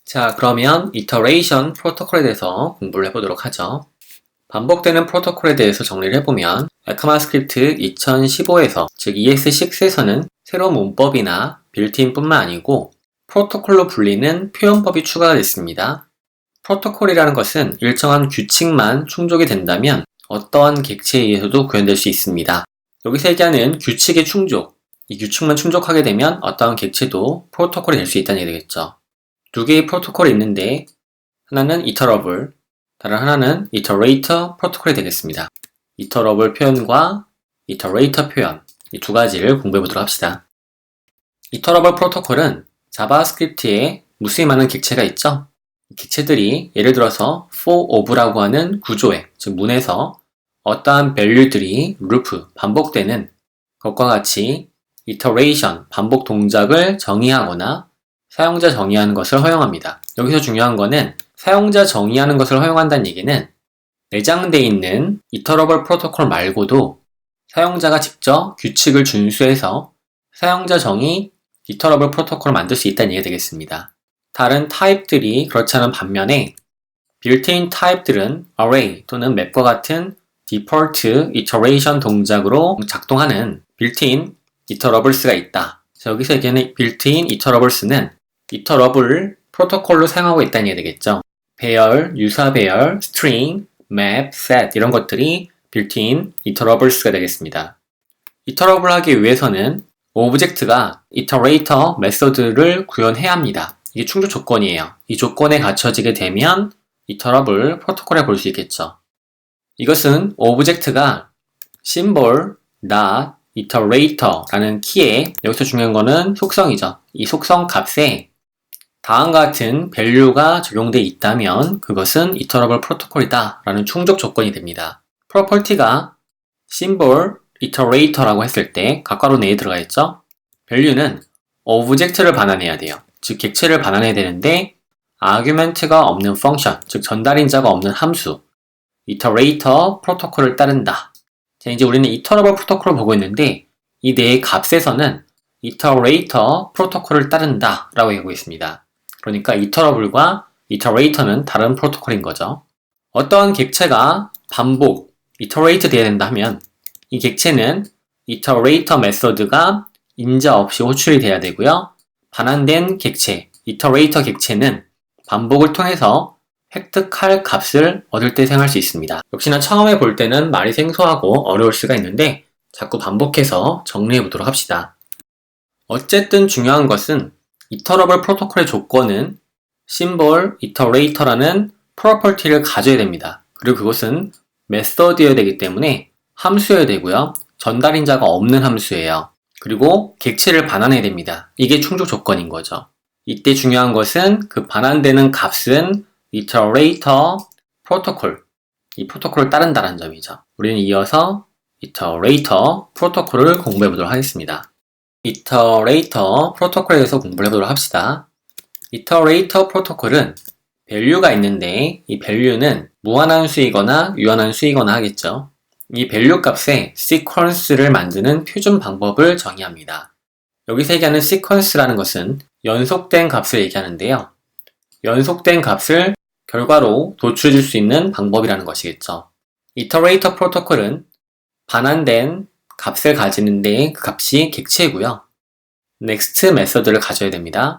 자, 그러면 이터레이션 프로토콜에 대해서 공부를 해보도록 하죠. 반복되는 프로토콜에 대해서 정리를 해보면 에크마스크립트 2015에서 즉 ES6에서는 새로운 문법이나 빌트인뿐만 아니고 프로토콜로 불리는 표현법이 추가가 됐습니다. 프로토콜이라는 것은 일정한 규칙만 충족이 된다면 어떠한 객체에 의해서도 구현될 수 있습니다. 여기서 얘기하는 규칙의 충족, 이 규칙만 충족하게 되면 어떠한 객체도 프로토콜이 될 수 있다는 얘기 되겠죠. 두 개의 프로토콜이 있는데 하나는 이터러블, 다른 하나는 이터레이터 프로토콜이 되겠습니다. 이터러블 표현과 이터레이터 표현, 이 두 가지를 공부해 보도록 합시다. 이터러블 프로토콜은 자바스크립트에 무수히 많은 객체가 있죠. 객체들이 예를 들어서 for of라고 하는 구조에, 즉 문에서 어떠한 value들이 루프, 반복되는 것과 같이 iteration, 반복 동작을 정의하거나 사용자 정의하는 것을 허용합니다. 여기서 중요한 거는 사용자 정의하는 것을 허용한다는 얘기는 내장되어 있는 이터러블 프로토콜 말고도 사용자가 직접 규칙을 준수해서 사용자 정의 이터러블 프로토콜을 만들 수 있다는 얘기가 되겠습니다. 다른 타입들이 그렇지 않은 반면에 빌트인 타입들은 array 또는 맵과 같은 디폴트 이터레이션 동작으로 작동하는 빌트인 이터러블스가 있다. 여기서 얘기하는 빌트인 이터러블스는 이터러블 프로토콜로 사용하고 있다는 얘기가 되겠죠. 배열, 유사 배열, 스트링, 맵, 셋 이런 것들이 빌트인 이터러블스가 되겠습니다. 이터러블 하기 위해서는 오브젝트가 이터레이터 메서드를 구현해야 합니다. 이게 충족 조건이에요. 이 조건에 갖춰지게 되면 이터러블 프로토콜에 볼 수 있겠죠. 이것은 오브젝트가 symbol, not, iterator라는 키에 여기서 중요한 거는 속성이죠. 이 속성 값에 다음과 같은 value가 적용되어 있다면 그것은 이터러블 프로토콜이다 라는 충족 조건이 됩니다. property가 symbol, iterator라고 했을 때 각괄호 내에 들어가 있죠. value는 오브젝트를 반환해야 돼요. 즉 객체를 반환해야 되는데 argument가 없는 펑션, 즉 전달인자가 없는 함수 iterator 프로토콜을 따른다. 자, 이제 우리는 이터러블 프로토콜을 보고 있는데 이 네 값에서는 iterator 프로토콜을 따른다 라고 얘기하고 있습니다. 그러니까 이터러블과 이터레이터는 다른 프로토콜인 거죠. 어떠한 객체가 반복, iterate 돼야 된다 하면 이 객체는 iterator 메서드가 인자 없이 호출이 돼야 되고요. 반환된 객체, iterator 객체는 반복을 통해서 획득할 값을 얻을 때 사용할 수 있습니다. 역시나 처음에 볼 때는 말이 생소하고 어려울 수가 있는데 자꾸 반복해서 정리해 보도록 합시다. 어쨌든 중요한 것은 이터러블 프로토콜의 조건은 symbol, iterator라는 property를 가져야 됩니다. 그리고 그것은 메서드여야 되기 때문에 함수여야 되고요. 전달인자가 없는 함수예요. 그리고 객체를 반환해야 됩니다. 이게 충족 조건인 거죠. 이때 중요한 것은 그 반환되는 값은 iterator 프로토콜, 이 프로토콜을 따른다는 점이죠. 우리는 이어서 iterator 프로토콜을 공부해 보도록 하겠습니다. iterator 프로토콜에 대해서 공부를 해보도록 합시다. iterator 프로토콜은 value가 있는데 이 value는 무한한 수이거나 유한한 수이거나 하겠죠. 이 value 값에 sequence를 만드는 표준 방법을 정의합니다. 여기서 얘기하는 sequence라는 것은 연속된 값을 얘기하는데요. 연속된 값을 결과로 도출해줄 수 있는 방법이라는 것이겠죠. iterator 프로토콜은 반환된 값을 가지는데 그 값이 객체이고요. next 메서드를 가져야 됩니다.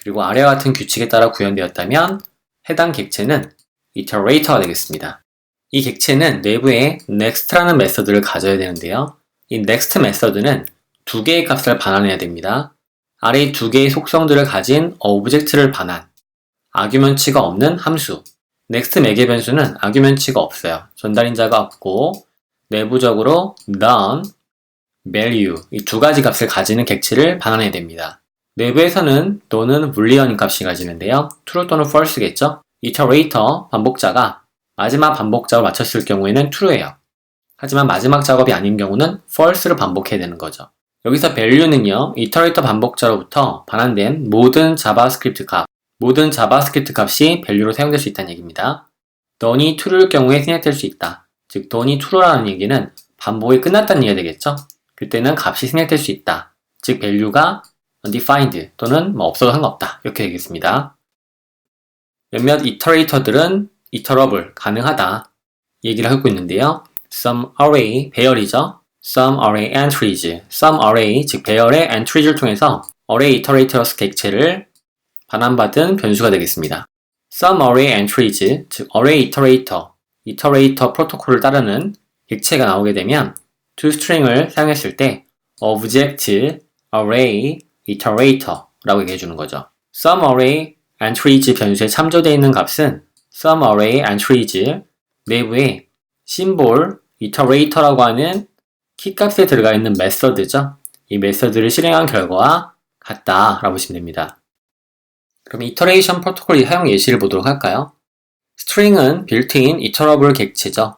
그리고 아래와 같은 규칙에 따라 구현되었다면 해당 객체는 iterator가 되겠습니다. 이 객체는 내부에 next라는 메서드를 가져야 되는데요. 이 next 메서드는 두 개의 값을 반환해야 됩니다. 아래 두 개의 속성들을 가진 오브젝트를 반환, argument가 없는 함수, next 매개 변수는 argument가 없어요. 전달인자가 없고 내부적으로 none, value 이 두 가지 값을 가지는 객체를 반환해야 됩니다. 내부에서는 또는 boolean 값이 가지는데요. true 또는 false겠죠? iterator 반복자가 마지막 반복 작업을 마쳤을 경우에는 true예요. 하지만 마지막 작업이 아닌 경우는 false를 반복해야 되는 거죠. 여기서 value는요, iterator 반복자로부터 반환된 모든 자바스크립트 값이 value로 사용될 수 있다는 얘기입니다. none이 true일 경우에 생략될 수 있다. 즉, none이 true라는 얘기는 반복이 끝났다는 얘기가 되겠죠? 그때는 값이 생략될 수 있다. 즉, value가 undefined 또는 없어도 상관없다. 이렇게 되겠습니다. 몇몇 이터레이터들은 iterable, 가능하다 얘기를 하고 있는데요. Some array, 배열이죠. Some array entries, some array, 즉 배열의 entries를 통해서 array iterators 객체를 반환받은 변수가 되겠습니다. Some array entries, 즉 array iterator 프로토콜을 따르는 객체가 나오게 되면 toString을 사용했을 때 object array iterator라고 얘기해 주는 거죠. Some array entries 변수에 참조되어 있는 값은 some array entries 내부에 symbol iterator라고 하는 키값에 들어가 있는 메서드죠. 이 메서드를 실행한 결과와 같다라고 보시면 됩니다. 그럼 이터레이션 프로토콜 사용 예시를 보도록 할까요? string은 built-in iterable 객체죠.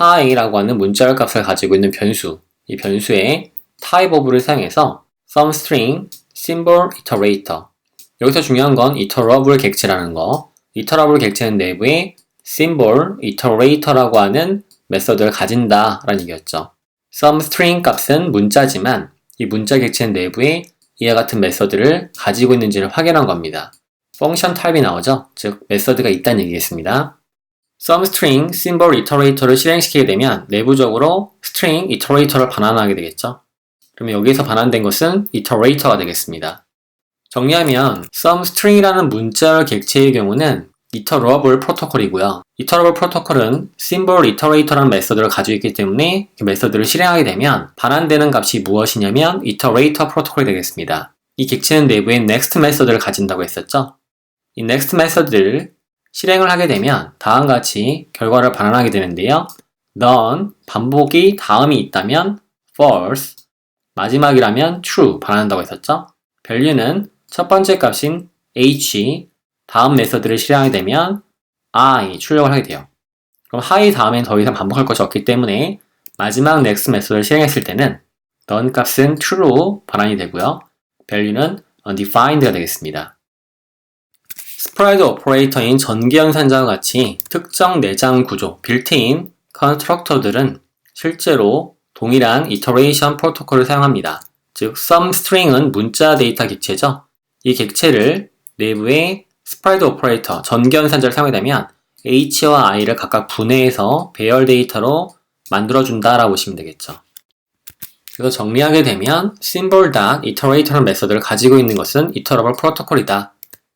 hi라고 하는 문자열 값을 가지고 있는 변수, 이 변수의 type of를 사용해서 some string symbol iterator. 여기서 중요한 건 iterable 객체라는 거. iterable 객체는 내부에 symbol iterator라고 하는 메서드를 가진다라는 얘기였죠. some string 값은 문자지만 이 문자 객체는 내부에 이와 같은 메서드를 가지고 있는지를 확인한 겁니다. 펑션 타입이 나오죠? 즉 메서드가 있다는 얘기겠습니다. some string symbol iterator를 실행시키게 되면 내부적으로 string iterator를 반환하게 되겠죠. 그러면 여기서 반환된 것은 iterator가 되겠습니다. 정리하면 some string이라는 문자열 객체의 경우는 iterable 프로토콜이고요. iterable 프로토콜은 symbol iterator라는 메서드를 가지고 있기 때문에 그 메서드를 실행하게 되면 반환되는 값이 무엇이냐면 iterator 프로토콜이 되겠습니다. 이 객체는 내부에 next 메서드를 가진다고 했었죠. 이 next 메서드를 실행을 하게 되면 다음과 같이 결과를 반환하게 되는데요. none, 반복이 다음이 있다면 false, 마지막이라면 true 반환한다고 했었죠. value는 첫 번째 값인 h, 다음 메서드를 실행하게 되면 I 출력을 하게 돼요. 그럼 hi 다음엔 더 이상 반복할 것이 없기 때문에 마지막 next 메서드를 실행했을 때는 none 값은 true로 반환이 되고요. value는 undefined가 되겠습니다. 스프라이드 오퍼레이터인 전기연산자와 같이 특정 내장 구조, built-in constructor들은 실제로 동일한 iteration 프로토콜을 사용합니다. 즉, some string은 문자 데이터 객체죠. 이 객체를 내부에 스프라이드 오퍼레이터, 전기연산자를 사용하게 되면 h와 i를 각각 분해해서 배열 데이터로 만들어준다라고 보시면 되겠죠. 그래서 정리하게 되면 symbol.iterator 메서드를 가지고 있는 것은 iterable 프로토콜이다.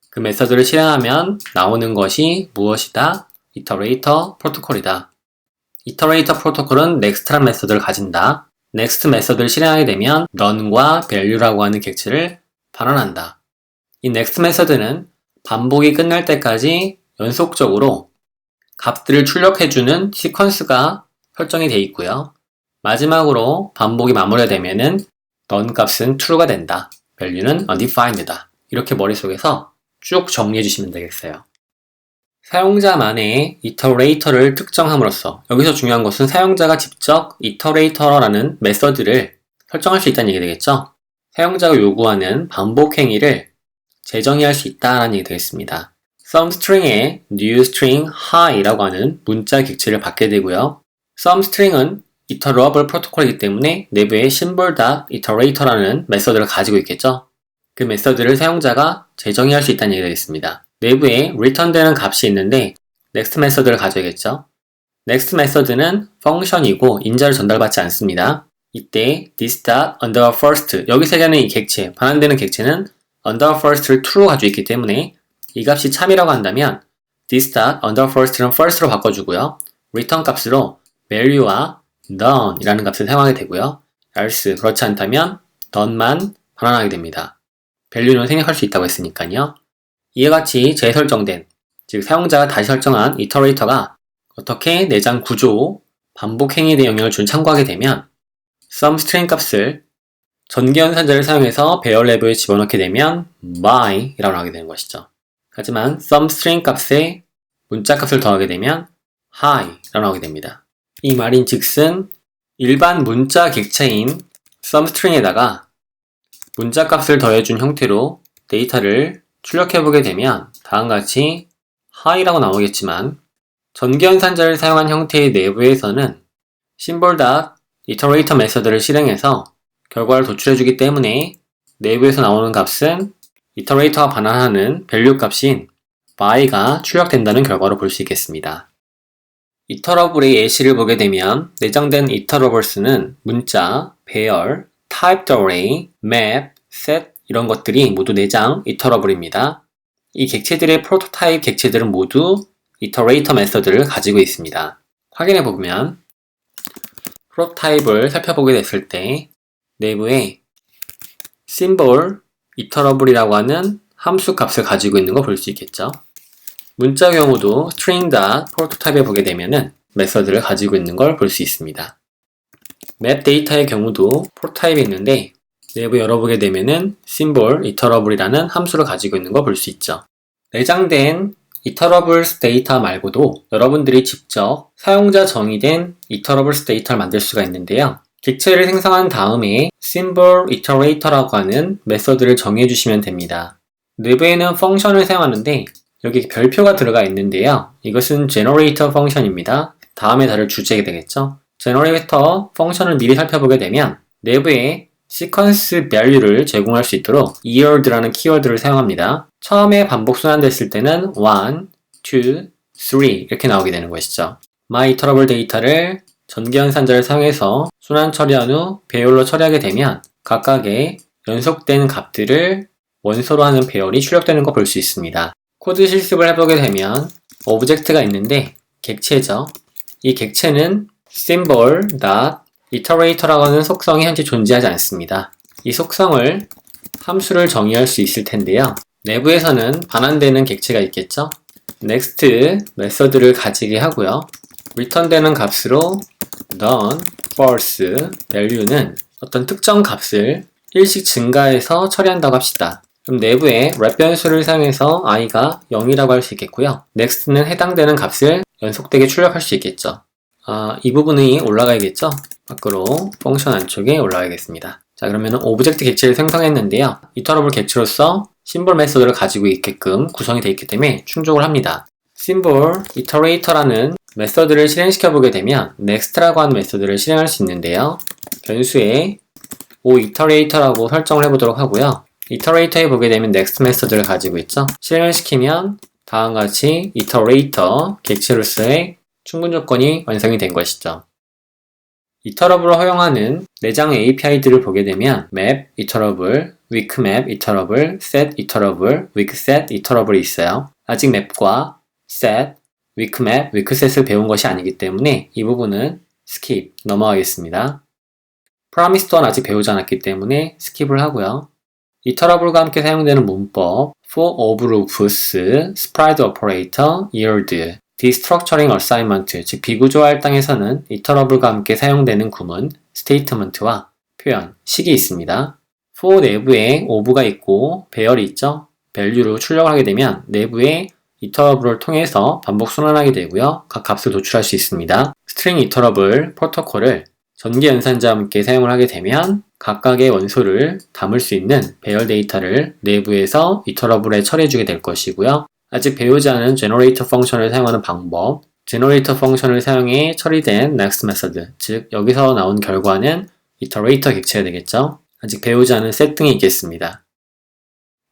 그 메서드를 실행하면 나오는 것이 무엇이다? iterator 프로토콜이다. iterator 프로토콜은 next라는 메서드를 가진다. next 메서드를 실행하게 되면 none과 value라고 하는 객체를 반환한다. 이 next 메서드는 반복이 끝날 때까지 연속적으로 값들을 출력해주는 시퀀스가 설정이 되어 있고요. 마지막으로 반복이 마무리되면은 none 값은 true가 된다. value는 undefined다. 이렇게 머릿속에서 쭉 정리해 주시면 되겠어요. 사용자만의 iterator를 특정함으로써 여기서 중요한 것은 사용자가 직접 iterator라는 메서드를 설정할 수 있다는 얘기 되겠죠. 사용자가 요구하는 반복 행위를 재정의할 수 있다는 얘기 되겠습니다. some string에 new string hi라고 하는 문자 객체를 받게 되고요. some string은 iterable 프로토콜이기 때문에 내부에 symbol.iterator라는 메서드를 가지고 있겠죠. 그 메서드를 사용자가 재정의할 수 있다는 얘기가 되겠습니다. 내부에 return되는 값이 있는데 next 메서드를 가져야겠죠. next 메서드는 펑션이고 인자를 전달받지 않습니다. 이때 this.first 여기 새겨는 이 객체, 반환되는 객체는 first를 true로 가지고 있기 때문에 이 값이 참이라고 한다면 this.first는 first로 바꿔주고요. return 값으로 value와 none 이라는 값을 사용하게 되고요. else 그렇지 않다면 none만 반환하게 됩니다. value는 생략할 수 있다고 했으니까요. 이와 같이 재설정된, 즉 사용자가 다시 설정한 iterator가 어떻게 내장 구조, 반복 행위에 대한 영향을 준 참고하게 되면 some string 값을 전기연산자를 사용해서 배열 내부에 집어넣게 되면 by 이라고 하게 되는 것이죠. 하지만 some string 값에 문자 값을 더하게 되면 hi 라고 하게 됩니다. 이 말인 즉슨 일반 문자 객체인 some string에다가 문자 값을 더해준 형태로 데이터를 출력해보게 되면 다음과 같이 hi라고 나오겠지만 전기연산자를 사용한 형태의 내부에서는 symbol.iterator 메서드를 실행해서 결과를 도출해주기 때문에 내부에서 나오는 값은 iterator가 반환하는 value 값인 by가 출력된다는 결과로 볼 수 있겠습니다. 이터러블의 예시를 보게 되면 내장된 이터러블스는 문자, 배열, typed array, map, set 이런 것들이 모두 내장 이터러블입니다. 이 객체들의 프로토타입 객체들은 모두 이터레이터 메서드를 가지고 있습니다. 확인해 보면 프로토타입을 살펴보게 됐을 때 내부에 symbol 이터러블이라고 하는 함수 값을 가지고 있는 거 볼 수 있겠죠. 문자 경우도 string.prototype에 보게 되면은 메서드를 가지고 있는 걸 볼 수 있습니다. map 데이터의 경우도 프로토타입이 있는데 내부 열어보게 되면은 symbol 이터러블이라는 함수를 가지고 있는 거 볼 수 있죠. 내장된 이터러블스 데이터 말고도 여러분들이 직접 사용자 정의된 이터러블스 데이터를 만들 수가 있는데요. 객체를 생성한 다음에 symbol iterator라고 하는 메서드를 정해 주시면 됩니다. 내부에는 펑션을 사용하는데 여기 별표가 들어가 있는데요. 이것은 generator 펑션입니다. 다음에 다룰 주제가 되겠죠. generator 펑션을 미리 살펴보게 되면 내부에 시퀀스 value를 제공할 수 있도록 year'd라는 키워드를 사용합니다. 처음에 반복 순환됐을 때는 1, 2, 3 이렇게 나오게 되는 것이죠. myIterable 데이터를 전기연산자를 사용해서 순환 처리한 후 배열로 처리하게 되면 각각의 연속된 값들을 원소로 하는 배열이 출력되는 거 볼 수 있습니다. 코드 실습을 해보게 되면 오브젝트가 있는데 객체죠. 이 객체는 symbol.iterator라고 하는 속성이 현재 존재하지 않습니다. 이 속성을 함수를 정의할 수 있을 텐데요. 내부에서는 반환되는 객체가 있겠죠. next 메서드를 가지게 하고요. return되는 값으로 none, false, value는 어떤 특정 값을 일씩 증가해서 처리한다고 합시다. 그럼 내부에 wrap 변수를 사용해서 i가 0이라고 할 수 있겠고요. next는 해당되는 값을 연속되게 출력할 수 있겠죠. 이 부분이 올라가야겠죠? 밖으로 펑션 안쪽에 올라가겠습니다. 자, 그러면 오브젝트 객체를 생성했는데요. 이터러블 객체로서 symbol 메서드를 가지고 있게끔 구성이 되어 있기 때문에 충족을 합니다. symbol iterator라는 메서드를 실행시켜 보게 되면 next라고 하는 메서드를 실행할 수 있는데요. 변수에 iterator라고 설정을 해보도록 하고요. iterator에 보게 되면 next 메서드를 가지고 있죠. 실행을 시키면 다음과 같이 iterator 객체로서의 충분 조건이 완성이 된 것이죠. 이터러블을 허용하는 내장 API들을 보게 되면 map, iterable, weak map, iterable, set, iterable, weak set, iterable이 있어요. 아직 map과 set, weak map, weak set을 배운 것이 아니기 때문에 이 부분은 skip, 넘어가겠습니다. promise 또한 아직 배우지 않았기 때문에 skip을 하고요. 이터러블과 함께 사용되는 문법 for of loops, sprite operator, yield, destructuring assignment, 즉 비구조화 할당에서는 이터러블과 함께 사용되는 구문, statement와 표현, 식이 있습니다. for 내부에 of가 있고 배열이 있죠. value로 출력을 하게 되면 내부에 이터러블을 통해서 반복 순환하게 되고요. 각 값을 도출할 수 있습니다. string 이터러블 프로토콜을 전기 연산자와 함께 사용을 하게 되면 각각의 원소를 담을 수 있는 배열 데이터를 내부에서 이터러블에 처리해주게 될 것이고요. 아직 배우지 않은 generator 펑션을 사용하는 방법, generator 펑션을 사용해 처리된 next method, 즉 여기서 나온 결과는 iterator 객체가 되겠죠. 아직 배우지 않은 set 등이 있겠습니다.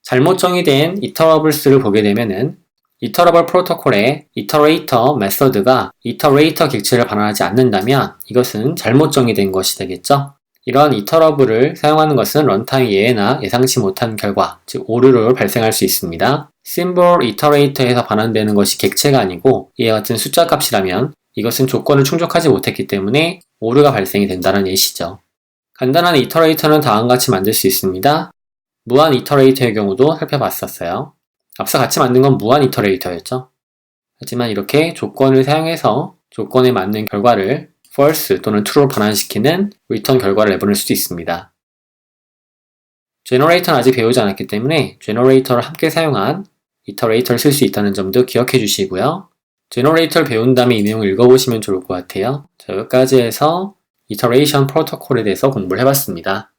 잘못 정의된 iterables를 보게 되면은 이터러블 프로토콜의 iterator 메서드가 iterator 객체를 반환하지 않는다면 이것은 잘못 정의된 것이 되겠죠. 이러한 이터러블을 사용하는 것은 런타임 예외나 예상치 못한 결과, 즉 오류를 발생할 수 있습니다. symbol iterator에서 반환되는 것이 객체가 아니고 이와 같은 숫자 값이라면 이것은 조건을 충족하지 못했기 때문에 오류가 발생이 된다는 예시죠. 간단한 iterator는 다음과 같이 만들 수 있습니다. 무한 iterator의 경우도 살펴봤었어요. 앞서 같이 만든 건 무한 이터레이터였죠. 하지만 이렇게 조건을 사용해서 조건에 맞는 결과를 false 또는 true로 반환시키는 return 결과를 내보낼 수도 있습니다. generator는 아직 배우지 않았기 때문에 generator를 함께 사용한 iterator를 쓸 수 있다는 점도 기억해 주시고요. generator를 배운 다음에 이 내용을 읽어보시면 좋을 것 같아요. 자, 여기까지 해서 iteration 프로토콜에 대해서 공부를 해봤습니다.